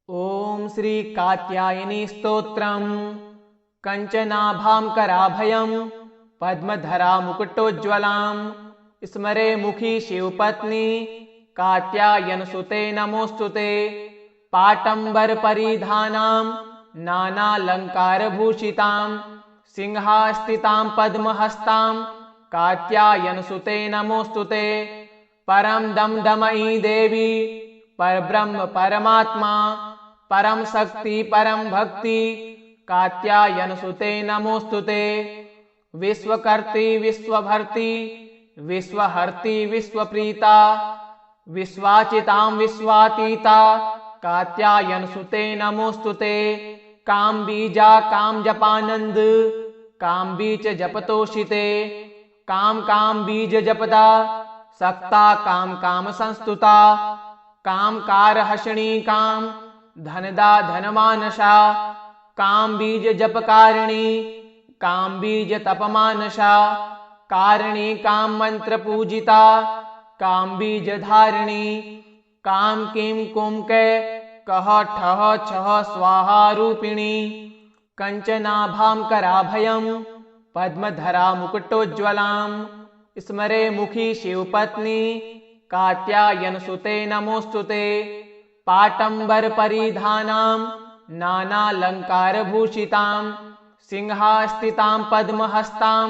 ओम श्री कात्यायनी स्तोत्रम्। कंचनाभां कराभयं पद्मधरा मुकुटोज्ज्वलां स्मरे मुखी शिवपत्नी कात्यायनसुते नमोस्तुते। पाटंबर परिधानां नानालंकारभूषितां सिंहास्थितां पद्महस्तां कात्यायनसुते नमोस्तुते। परम दमदमयी देवी परब्रह्म परमात्मा परम शक्ति परम भक्ति कात्यायनसुते नमोस्तुते। विश्वकर्त्री विश्वभर्ती विश्वहर्ती विश्वप्रीता विश्वाचितां विश्वातीता कात्यायनसुते नमोस्तुते। काम बीजा काम जपानंद काम बीज जपतोषिते। काम काम बीज जपदा सक्ता काम काम संस्तुता। काम कार हषणी काम धनदा धनमानसा। काम बीज जपकारिणी काम बीज तपमानसा। कारिणी काम मंत्र पूजिता काम बीज धारिणी। काम किम कुम के कह ठह छह स्वाहा रूपिणी। कंचनाभां कराभयं पद्मधरा मुकुटोज्ज्वलां स्मरे मुखी शिवपत्नी कात्यायनसुते नमोस्तुते। पाटंबर परिधानां नानालंकारभूषितां सिंहास्थितां पद्महस्तां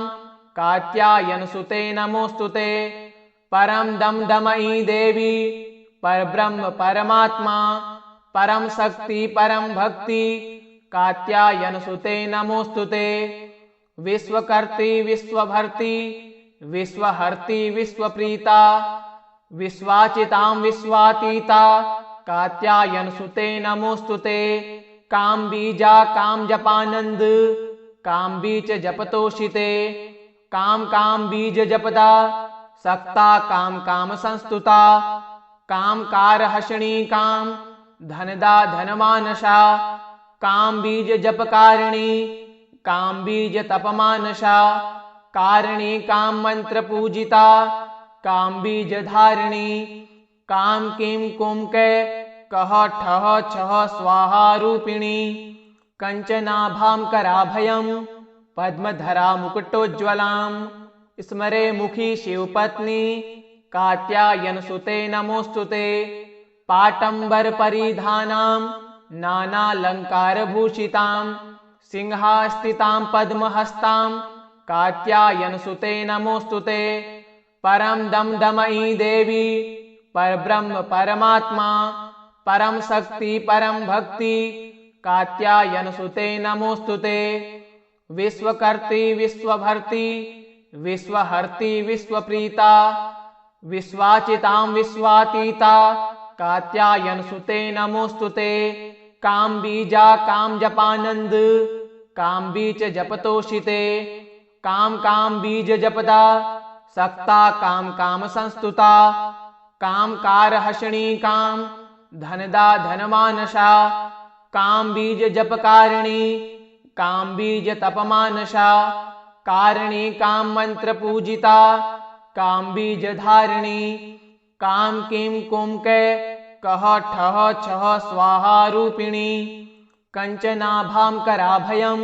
कात्यायनसुते नमोस्तुते। परम दमदमयी देवी परब्रह्म परमात्मा परम शक्ति परम भक्ति कात्यायनसुते नमोस्तुते। विश्वकर्त्री विश्वभर्ती विश्वहर्ती विश्वप्रीता विश्वाचितां विश्वातीता कात्यायनसुते नमोस्तुते। काम बीजा काम जपानंद काम बीज जपतोषिते। काम काम बीज जपदा सक्ता काम काम संस्तुता। काम कार हषणी काम धनदा धनमानसा। काम बीज जपकारिणी काम बीज तपमानसा। कारिणी काम मंत्र पूजिता काम बीज धारिणी। काम किम कुम के कह ठह छह स्वाहा रूपिणी। कंचनाभां कराभयं पद्मधरा मुकुटोज्ज्वलां स्मरे मुखी शिवपत्नी कात्यायनसुते नमोस्तुते। पाटंबर परिधानां नानालंकारभूषितां सिंहास्थितां पद्महस्तां कात्यायनसुते नमोस्तुते। परम दमदमयी देवी परब्रह्म परमात्मा परम शक्ति परम भक्ति कात्यायनसुते नमोस्तुते। विश्वकर्त्री विश्वभर्ती विश्वहर्ती विश्वप्रीता विश्वाचितां विश्वातीता कात्यायनसुते नमोस्तुते। काम बीजा काम जपानंद काम बीज जपतोषिते। काम काम बीज जपदा सक्ता काम काम संस्तुता। काम कार हषणी काम धनदा धनमानसा। काम बीज जपकारिणी काम बीज तपमानसा। कारिणी काम मंत्र पूजिता काम बीज धारिणी। काम किम कुम के कह ठह छह स्वाहा रूपिणी। कंचनाभां कराभयं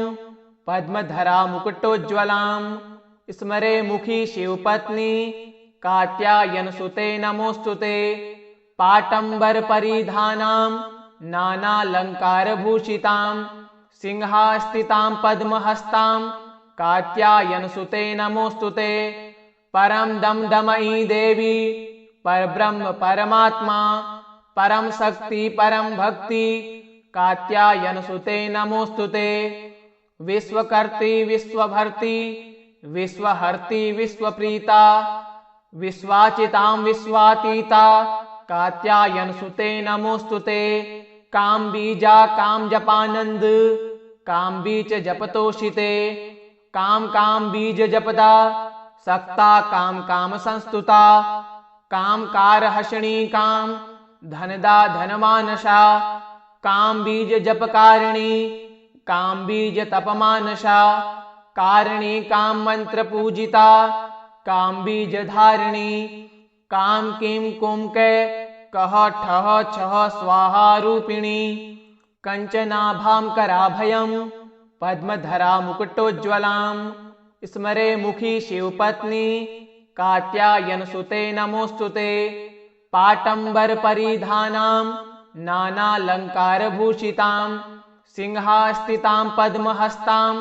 पद्मधरा मुकुटोज्ज्वलां स्मरे मुखी शिवपत्नी कात्यायनसुते नमोस्तुते। पाटंबर परिधानां नानालंकारभूषितां सिंहास्थितां पद्महस्तां कात्यायनसुते नमोस्तुते। परम दमदमयी देवी परब्रह्म परमात्मा परम शक्ति परम भक्ति कात्यायनसुते नमोस्तुते। विश्वकर्त्री विश्वभर्ती विश्वहर्ती विश्वप्रीता विश्वाचितां विश्वातीता कात्यायनसुते नमोस्तुते। काम बीजा काम जपानंद काम बीज जपतोषिते। काम काम बीज जपदा सक्ता काम काम संस्तुता। काम कार हषणी काम धनदा धनमानसा। काम बीज जपकारिणी काम बीज तपमानसा। कारिणी काम मंत्र पूजिता काम बीज धारिणी। काम किम कुम के कह ठह छह स्वाहा रूपिणी। कंचनाभां कराभयं पद्मधरा मुकुटोज्ज्वलां स्मरे मुखी शिवपत्नी कात्यायनसुते नमोस्तुते। पाटंबर परिधानां नानालंकारभूषितां सिंहास्थितां पद्महस्तां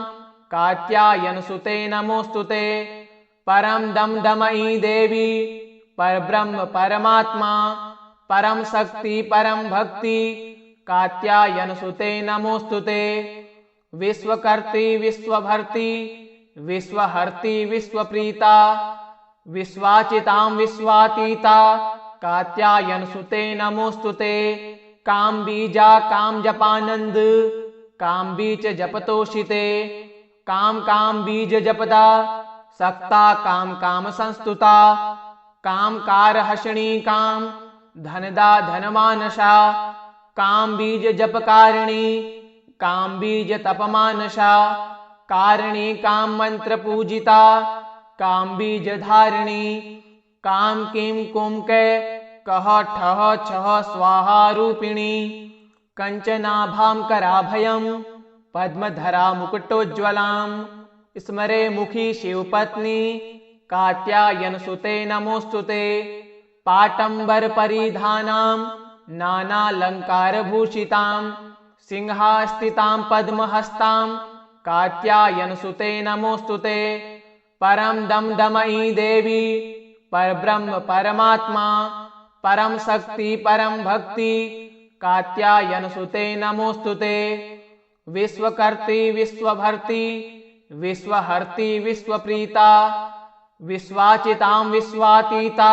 कात्यायनसुते नमोस्तुते। परम दमदमयी देवी परब्रह्म परमात्मा परम शक्ति परम भक्ति कात्यायनसुते नमोस्तुते। विश्वकर्त्री विश्वभर्ती विश्वहर्ती विश्वप्रीता विश्वाचितां विश्वातीता कात्यायनसुते नमोस्तुते। कामबीजा कामजपानंद कामबीज जपतोषिते। काम बीज जपदा सक्ता काम संस्तुता। कामकारहषिणी काम धनदा धनमानसा काम बीज जपकारिणी काम बीज तपमानसा। कारिणी काम मंत्र पूजिता काम बीज धारिणी। काम किम कुम के कह ठह छह स्वाहा रूपिणी। कंचनाभां कराभयं पद्मधरा मुकुटोज्ज्वलां स्मरे मुखी शिवपत्नी कात्यायनसुते नमोस्तुते। पाटंबर परिधानां नानालंकारभूषितां सिंहास्थितां पद्महस्तां कात्यायनसुते नमोस्तुते। परम दमदमयी देवी परब्रह्म परमात्मा परम शक्ति परम भक्ति कात्यायनसुते नमोस्तुते। विश्वकर्त्री विश्वभर्ती विश्वहर्ती विश्वप्रीता विश्वाचितां विश्वातीता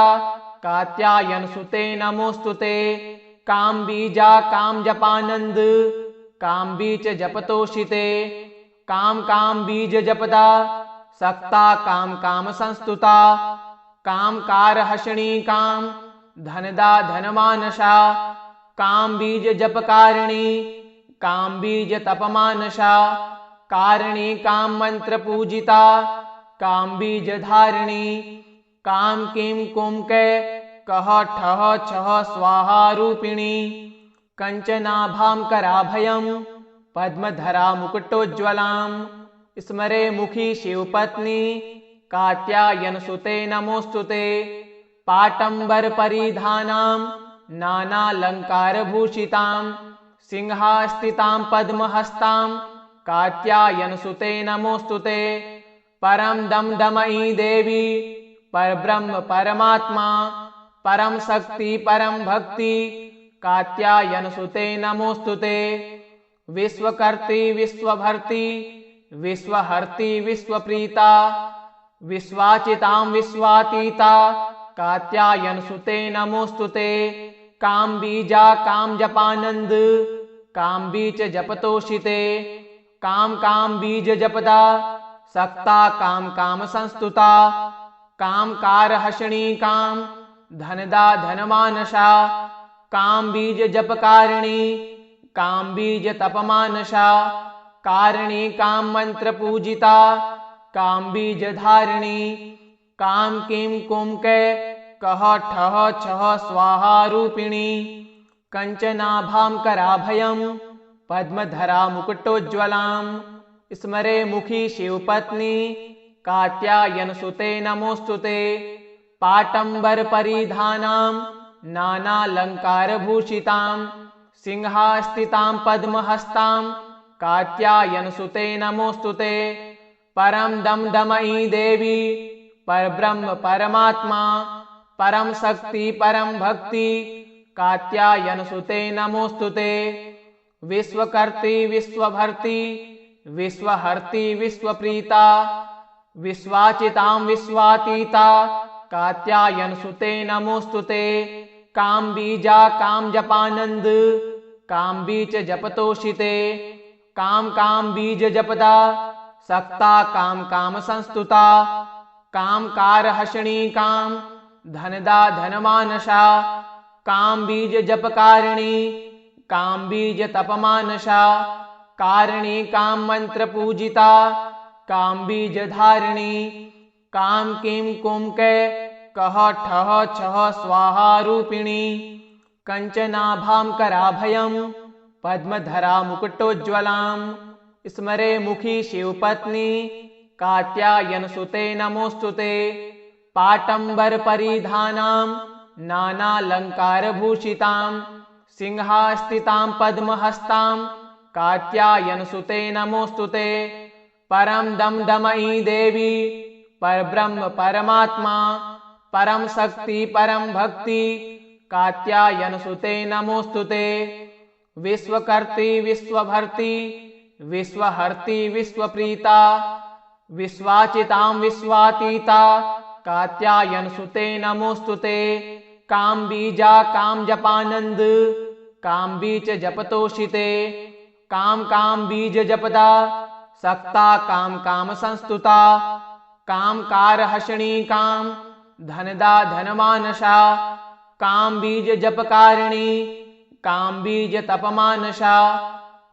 कात्यायनसुते नमोस्तुते। कामबीजा कामजपानंद कामबीज जपतोषिते। काम बीज जपदा सक्ता काम संस्तुता। कामकारहषिणी काम धनदा धनमानसा। काम बीज जपकारिणी काम बीज तपमानसा। कारिणी काम मंत्र पूजिता काम बीज धारिणी। काम किम कुम के कह ठह छह स्वाहा रूपिणी। कंचनाभां कराभयं पद्मधरा मुकुटोज्ज्वलां स्मरे मुखी शिवपत्नी कात्यायनसुते नमोस्तुते। पाटंबर परिधानां नानालंकारभूषितां सिंहास्थितां पद्महस्तां कात्यायनसुते नमोस्तुते। परम दमदमयी देवी परब्रह्म परमात्मा परम शक्ति परम भक्ति कात्यायनसुते नमोस्तुते। विश्वकर्त्री विश्वभर्ती विश्वहर्ती विश्वप्रीता विश्वाचितां विश्वातीता कात्यायनसुते नमोस्तुते। कामबीजा कामजपानंद कामबीज जपतोषिते। काम बीज जपदा सक्ता काम संस्तुता। कामकारहषिणी काम धनदा धनमानसा। काम बीज जपकारिणी काम बीज तपमानसा। कारिणी काम मंत्र पूजिता काम बीज धारिणी। काम किम कुम के कह ठह छह स्वाहा रूपिणी। कंचनाभां कराभयं पद्मधरा मुकुटोज्ज्वलां स्मरे मुखी शिवपत्नी कात्यायनसुते नमोस्तुते। पाटंबर परिधानां नानालंकारभूषितां सिंहास्थितां पद्महस्तां कात्यायनसुते नमोस्तुते। परम दमदमयी देवी परब्रह्म परमात्मा परम शक्ति परम भक्ति कात्यायनसुते नमोस्तुते। विश्वकर्त्री विश्वभर्ती विश्वहर्ती विश्वप्रीता विश्वाचितां विश्वातीता कात्यायनसुते नमोस्तुते। कामबीजा कामजपानंद कामबीज जपतोषिते। काम बीज जपदा सक्ता काम संस्तुता। कामकारहषिणी काम धनदा धनमानसा। काम बीज जपकारिणी काम बीज तपमानसा। कारिणी काम मंत्र पूजिता काम बीज धारिणी। काम किम कुम के कह ठह छह स्वाहा रूपिणी। कंचनाभां कराभयं पद्मधरा मुकुटोज्ज्वलां स्मरे मुखी शिवपत्नी कात्यायनसुते नमोस्तुते। पाटंबर परिधानां नानालंकारभूषितां सिंहास्थितां पद्महस्तां कात्यायनसुते नमोस्तुते। परम दमदमयी देवी परब्रह्म परमात्मा परम शक्ति परम भक्ति कात्यायनसुते नमोस्तुते। विश्वकर्त्री विश्वभर्ती विश्वहर्ती विश्वप्रीता विश्वाचितां विश्वातीता कात्यायनसुते नमोस्तुते। काम बीजा काम जपानंद काम बीज जपतोषिते। काम काम बीज जपदा सक्ता काम काम संस्तुता। काम कार हषणी काम धनदा धनमानसा काम बीज जपकारिणी काम बीज तपमानसा।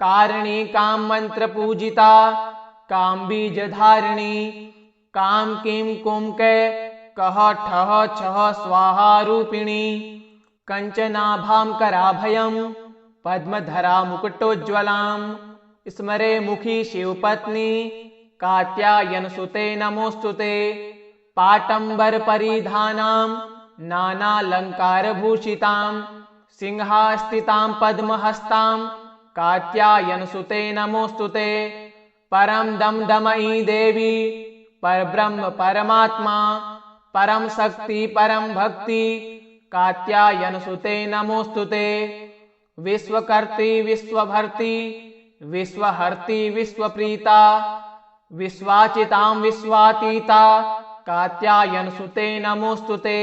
कारिणी काम मंत्र पूजिता काम बीज धारिणी। काम किम कुम के कह ठह छह स्वाहा रूपिणी। कंचनाभां कराभयं पद्मधरा मुकुटोज्ज्वलां स्मरे मुखी शिवपत्नी कात्यायनसुते नमोस्तुते। पाटंबर परिधानां नानालंकारभूषितां सिंहास्थितां पद्महस्तां कात्यायनसुते नमोस्तुते। परम दमदमयी देवी परब्रह्म परमात्मा परम शक्ति परम भक्ति कात्यायनसुते नमोस्तुते। विश्वकर्त्री विश्वभर्ती विश्वहर्ती विश्वप्रीता विश्वाचितां विश्वातीता कात्यायनसुते नमोस्तुते।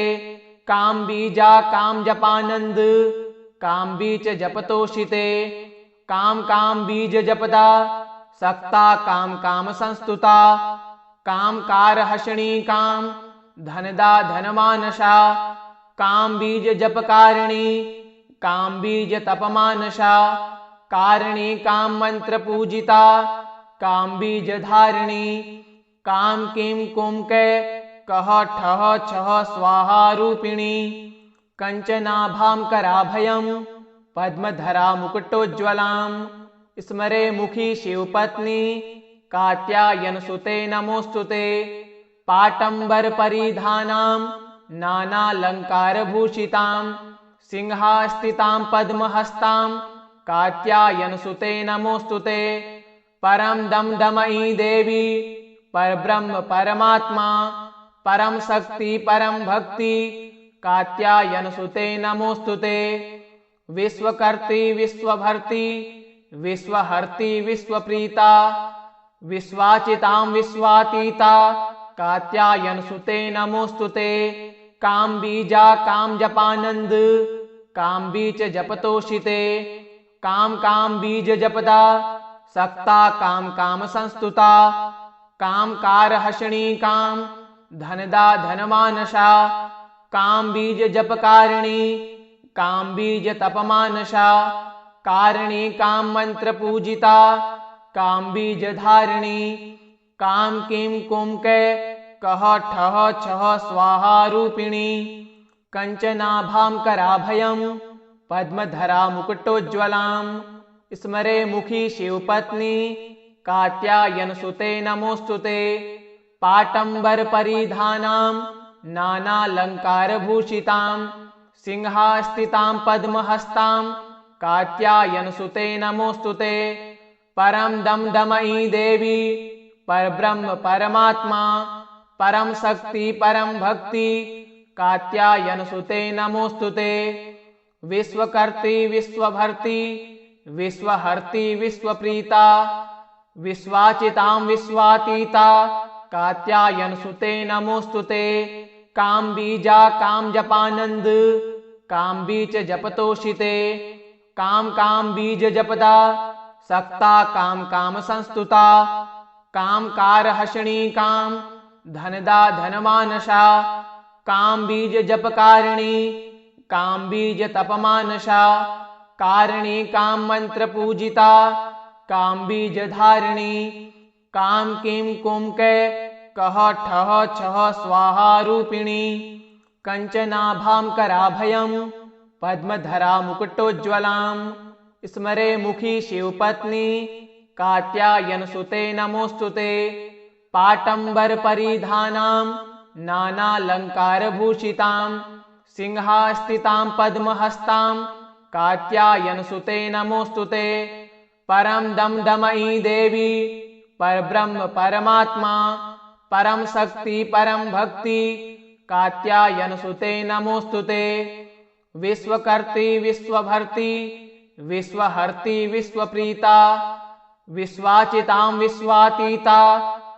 काम बीजा काम जपानंद काम बीज जपतोषिते। काम काम बीज जपदा सक्ता काम काम संस्तुता। काम कार हषणी काम धनदा धनमानसा। काम बीज जपकारिणी काम बीज तपमानसा। कारिणी काम मंत्र पूजिता काम बीज धारिणी। काम किम कुम के कह ठह छह स्वाहा रूपिणी। कंचनाभां कराभयं पद्मधरा मुकुटोज्ज्वलां स्मरे मुखी शिवपत्नी कात्यायनसुते नमोस्तुते। पाटंबर परिधानां नानालंकारभूषितां सिंहास्थितां पद्महस्तां कात्यायनसुते नमोस्तुते। परम दमदमयी देवी परब्रह्म परमात्मा परम शक्ति परम भक्ति कात्यायनसुते नमोस्तुते। विश्वकर्त्री विश्वभर्ती विश्वहर्ती विश्वप्रीता विश्वाचितां विश्वातीता कात्यायनसुते नमोस्तुते। काम बीजा काम जपानंद काम बीज जपतोषिते। काम काम बीज जपदा सक्ता काम काम संस्तुता। काम कार हषणी काम धनदा धनमानसा। काम बीज जपकारिणी काम बीज तपमानसा। कारिणी काम मंत्र पूजिता काम बीज धारिणी। काम किम कुम के कह ठह छह स्वाहा रूपिणी। कंचनाभां कराभयं पद्मधरा मुकुटोज्ज्वलां स्मरे मुखी शिवपत्नी कात्यायनसुते नमोस्तुते। पाटंबर परिधानां नानालंकारभूषितां सिंहास्थितां पद्महस्तां कात्यायनसुते नमोस्तुते। परम दमदमयी देवी परब्रह्म परमात्मा परम शक्ति परम भक्ति कात्यायनसुते नमोस्तुते। विश्वकर्त्री विश्वभर्ती विश्वहर्ती विश्वप्रीता विश्वाचितां विश्वातीता कात्यायनसुते नमोस्तुते। काम बीजा काम जपानंद काम बीज जपतोषिते। काम काम बीज जपदा सक्ता काम काम संस्तुता। काम कार हषणी काम धनदा धनमानसा। काम बीज जपकारिणी काम बीज तपमानसा। कारिणी काम मंत्र पूजिता काम बीज धारिणी। काम किम कुम के कह ठह छह स्वाहा रूपिणी। कंचनाभां कराभयं पद्मधरा मुकुटोज्ज्वलां स्मरे मुखी शिवपत्नी कात्यायनसुते नमोस्तुते। पाटंबर परिधानां नानालंकारभूषितां सिंहास्थितां पद्महस्तां कात्यायनसुते नमोस्तुते। परम दमदमयी देवी परब्रह्म परमात्मा परम शक्ति परम भक्ति कात्यायनसुते नमोस्तुते। विश्वकर्त्री विश्वभर्ती विश्वहर्ती विश्वप्रीता विश्वाचितां विश्वातीता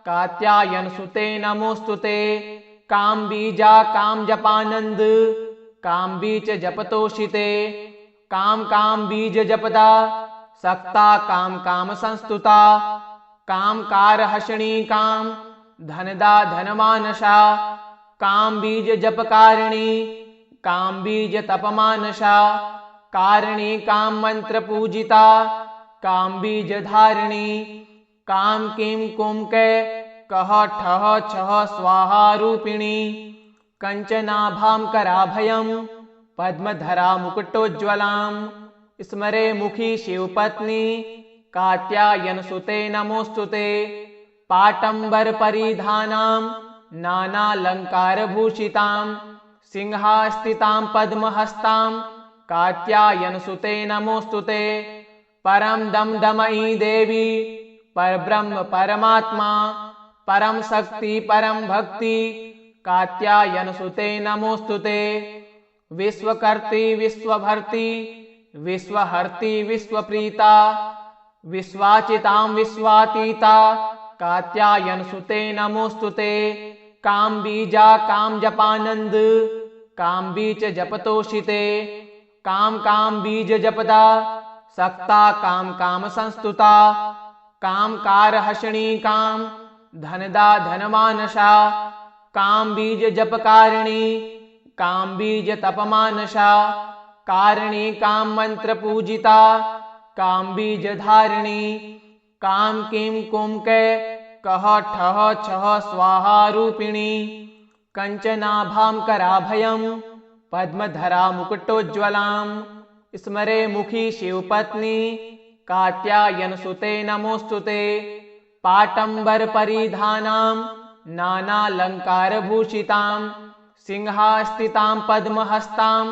कात्यायनसुते नमोस्तुते। काम बीजा काम जपानंद काम बीज जपतोषिते। काम काम बीज जपदा सक्ता काम काम संस्तुता। काम कार हषणी काम धनदा धनमानसा काम बीज जपकारिणी काम बीज तपमानसा। कारिणी काम मंत्र पूजिता काम बीज धारिणी। काम किम कुम के कह ठह छह स्वाहा रूपिणी। कंचनाभां कराभयं पद्मधरा मुकुटोज्ज्वलां स्मरे मुखी शिवपत्नी कात्यायनसुते नमोस्तुते। पाटंबर परिधानां नानालंकारभूषितां सिंहास्थितां पद्महस्तां कात्यायनसुते नमोस्तुते। परम दमदमयी देवी परब्रह्म परमात्मा परम शक्ति परम भक्ति कात्यायनसुते नमोस्तुते। विश्वकर्त्री विश्वभर्ती विश्वहर्ती विश्वप्रीता विश्वाचितां विश्वातीता कात्यायनसुते नमोस्तुते। काम बीजा काम जपानंद काम बीज जपतोषिते। काम काम बीज जपदा सक्ता काम काम संस्तुता। काम कार हषणी काम धनदा धनमानसा। काम बीज जपकारिणी काम बीज तपमानसा। कारिणी काम मंत्र पूजिता काम बीज धारिणी। काम किम कुम के कह ठह छह स्वाहा रूपिणी। कंचनाभां कराभयं पद्मधरा मुकुटोज्ज्वलां स्मरे मुखी शिवपत्नी कात्यायनसुते नमोस्तुते। पाटंबर परिधानां नानालंकारभूषितां सिंहास्थितां पद्महस्तां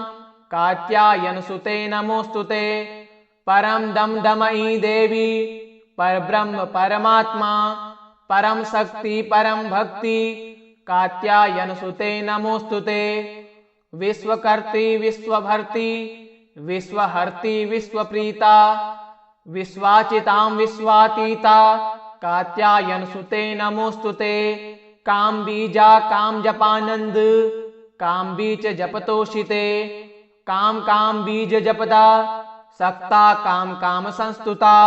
कात्यायनसुते नमोस्तुते। परम दमदमयी देवी परब्रह्म परमात्मा परम शक्ति परम भक्ति कात्यायनसुते नमोस्तुते। विश्वकर्त्री विश्वभर्ती विश्वहर्ती विश्वप्रीता विश्वाचितां विश्वातीता कात्यायनसुते नमोस्तुते। काम बीजा काम जपानंद काम बीज जपतोषिते। काम काम बीज जपदा सक्ता काम काम संस्तुता।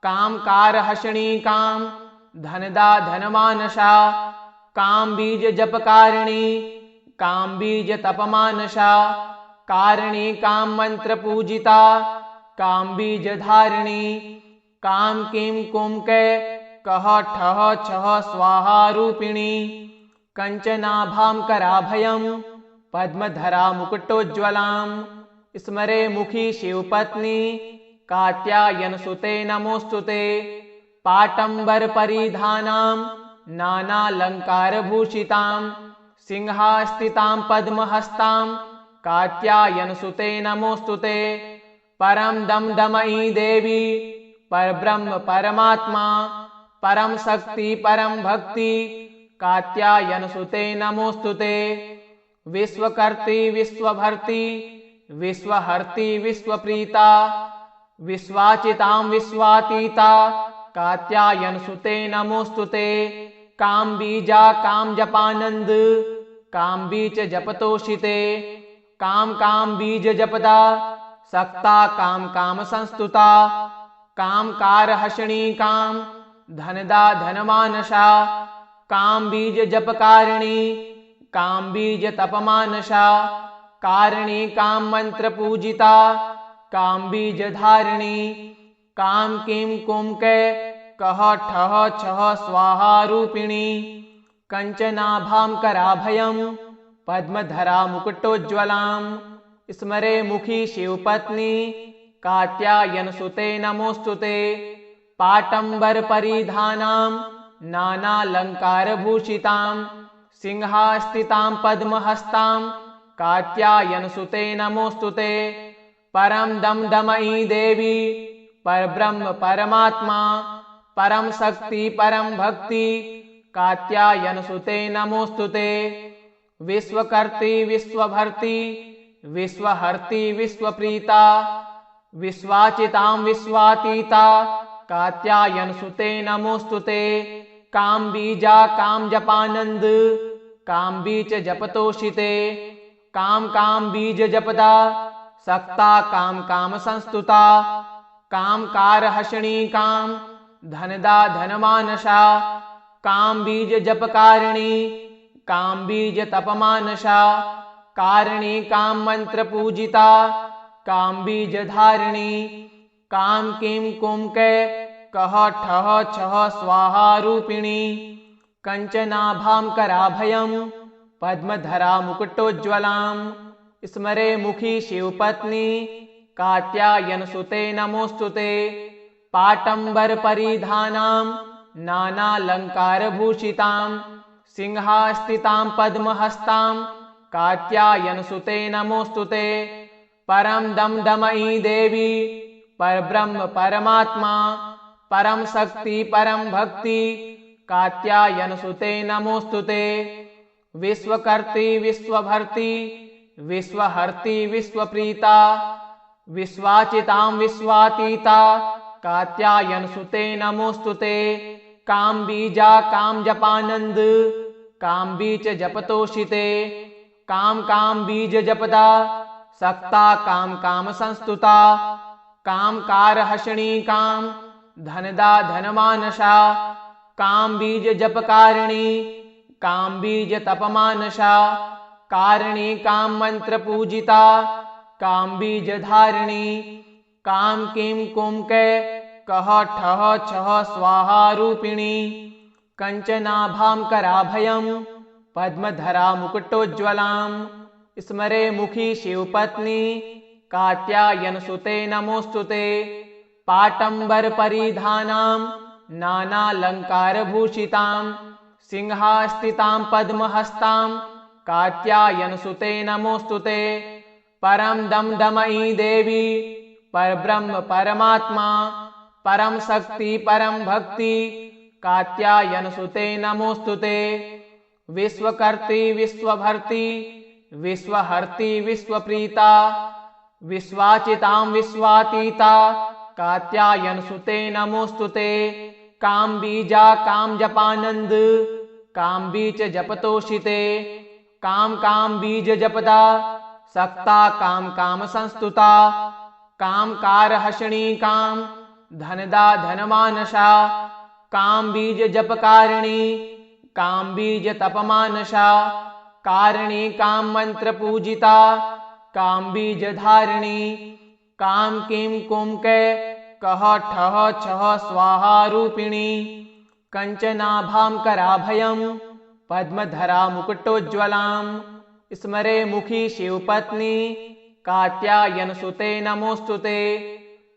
काम कार हषणी काम धनदा धनमानसा। काम बीज जपकारिणी काम बीज तपमानसा। कारिणी काम मंत्र पूजिता काम बीज धारिणी। काम किम कुम के कह ठह छह स्वाहा रूपिणी। कंचनाभां कराभयं पद्मधरा मुकुटोज्ज्वलां स्मरे मुखी शिवपत्नी कात्यायनसुते नमोस्तुते। पाटंबर परिधानां नानालंकारभूषितां सिंहास्थितां पद्महस्तां कात्यायनसुते नमोस्तुते। परम दमदमयी देवी परब्रह्म परमात्मा परम शक्ति परम भक्ति कात्यायनसुते नमोस्तुते। विश्वकर्त्री विश्वभर्ती विश्वहर्ती विश्वप्रीता विश्वाचितां विश्वातीता कात्यायनसुते नमोस्तुते। काम बीजा काम जपानंद काम बीज जपतोषिते। काम काम बीज जपदा सक्ता काम काम संस्तुता। काम कार हषणी काम धनदा धनमानसा। काम बीज जपकारिणी काम बीज तपमानसा। कारिणी काम मंत्र पूजिता काम बीज धारिणी। काम किम कुम के कह ठह छह स्वाहा रूपिणी। कंचनाभां कराभयं पद्मधरा मुकुटोज्ज्वलां स्मरे मुखी शिवपत्नी कात्यायनसुते नमोऽस्तुते। पाटम्बरपरिधानां नानालङ्कारभूषितां सिंहास्थितां पद्महस्तां कात्यायनसुते नमोऽस्तुते। परं दमदमयी देवी परब्रह्म परमात्मा परम शक्ति परम भक्ति कात्यायनसुते नमोऽस्तुते। विश्वकर्त्री विश्वभर्ती विश्वहर्ती विश्वप्रीता विश्वाचितां विश्वातीता कात्यायनसुते नमोऽस्तुते। कामबीजा कामजपानंद कामबीज जपतोषिते। काम बीज जपदा सक्ता काम संस्तुता। कामकारहषिणी काम धनदा धनमानसा। काम बीज जपकारिणी काम बीज तपमानसा। कारिणी काम मंत्र पूजिता काम बीज धारिणी। काम किम कुम के कह ठह छह स्वाहा रूपिणी। कंचनाभां कराभयं पद्मधरा मुकुटोज्ज्वलां स्मरे मुखी शिवपत्नी कात्यायनसुते नमोऽस्तुते। पाटम्बरपरिधानां नानालङ्कारभूषितां सिंहास्थितां पद्महस्तां कात्यायनसुते नमोऽस्तुते। परं दमदमयी देवी परब्रह्म परमात्मा परम शक्ति परम भक्ति कात्यायनसुते नमोऽस्तुते। विश्वकर्त्री विश्वभर्ती विश्वहर्ती विश्वप्रीता विश्वाचितां विश्वातीता कात्यायनसुते नमोऽस्तुते। कामबीजा कामजपानंद कामबीज जपतोषिते। काम बीज जपदा सक्ता काम संस्तुता। कामकारहषिणी काम धनदा धनमानसा। काम बीज जपकारिणी काम बीज तपमानसा। कारिणी काम मंत्र पूजिता काम बीज धारिणी। काम किम कुम के कह ठह छह स्वाहा रूपिणी। कंचनाभां कराभयं पद्मधरा मुकुटोज्ज्वलां स्मरे मुखी शिवपत्नी कात्यायनसुते नमोऽस्तुते। पाटम्बरपरिधानां नानालङ्कारभूषितां सिंहास्थितां पद्महस्तां कात्यायनसुते नमोऽस्तुते। परं दमदमयी देवी परब्रह्म परमात्मा परम शक्ति परम भक्ति कात्यायनसुते नमोऽस्तुते। विश्वकर्त्री विश्वभर्ती विश्वहर्ती विश्वप्रीता विश्वाचितां विश्वातीता कात्यायनसुते नमोऽस्तुते। कामबीजा कामजपानंद कामबीज जपतोषिते। काम बीज जपदा सक्ता काम संस्तुता। कामकारहषिणी काम धनदा धनमानसा। काम बीज जपकारिणी काम बीज तपमानसा। कारिणी काम मंत्र पूजिता काम बीज धारिणी। काम किम कुम के कह ठह छह स्वाहा रूपिणी। कंचनाभां कराभयं पद्मधरा मुकुटोज्ज्वलां स्मरे मुखी शिवपत्नी कात्यायनसुते नमोऽस्तुते।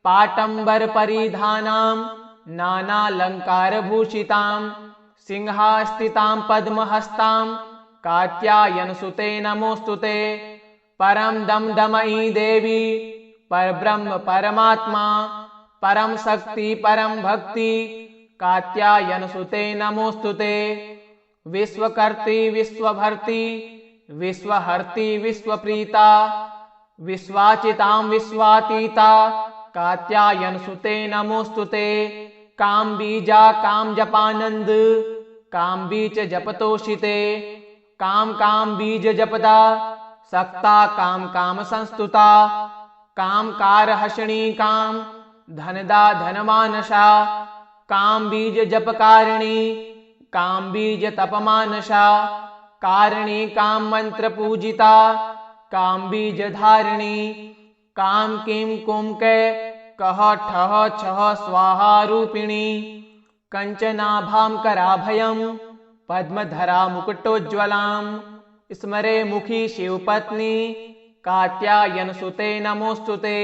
पाटम्बरपरिधानां नानालङ्कारभूषितां सिंहास्थितां पद्महस्तां कात्यायनसुते नमोऽस्तुते। परं दमदमयी देवी परब्रह्म परमात्मा परम शक्ति परम भक्ति कात्यायनसुते नमोऽस्तुते। विश्वकर्त्री विश्वभर्ती विश्वहर्ती विश्वप्रीता विश्वाचितां विश्वातीता कात्यायनसुते नमोऽस्तुते। कामबीजा कामजपानंद कामबीज जपतोषिते। काम बीज जपदा सक्ता काम संस्तुता। कामकारहषिणी काम धनदा धनमानसा। काम बीज जपकारिणी काम बीज तपमानसा। कारिणी काम मंत्र पूजिता काम बीज धारिणी। काम किम कुम के कह ठह छह स्वाहा रूपिणी। कंचनाभां कराभयं पद्मधरा मुकुटोज्ज्वलां स्मरे मुखी शिवपत्नी कात्यायनसुते नमोऽस्तुते।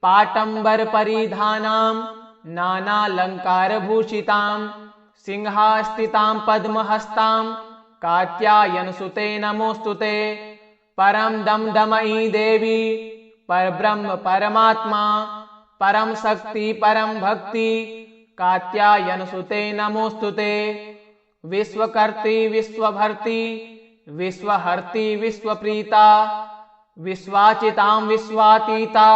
पाटंबर परिधानां नानालंकारभूषितां सिंहास्थितां पद्महस्तां कात्यायनसुते नमोस्तुते। परम दमदमयी देवी परब्रह्म परमात्मा परम शक्ति परम भक्ति कात्यायनसुते नमोस्तुते। विश्वकर्त्री विश्वभर्ती विश्वहर्ती विश्वप्रीता विश्वाचितां विश्वातीता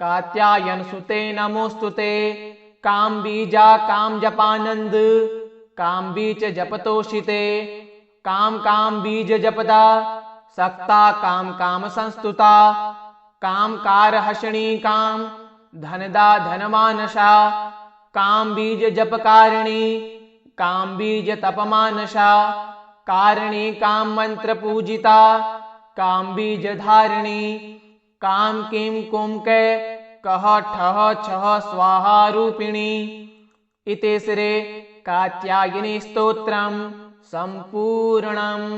कात्यायनसुते नमोस्तुते। कामबीजा कामजपानंद कामबीज जपतोषिते। काम बीज जपदा सक्ता काम संस्तुता। कामकार हषणी काम धनदा धनमानसा काम बीज जपकारिणी काम बीज तपमानसा। कारिणी काम मंत्र पूजिता काम बीज धारिणी। काम किम कुम के कह ठह छह स्वाहा रूपिणी। इति श्री कात्यायनी स्तोत्रम संपूर्णम्।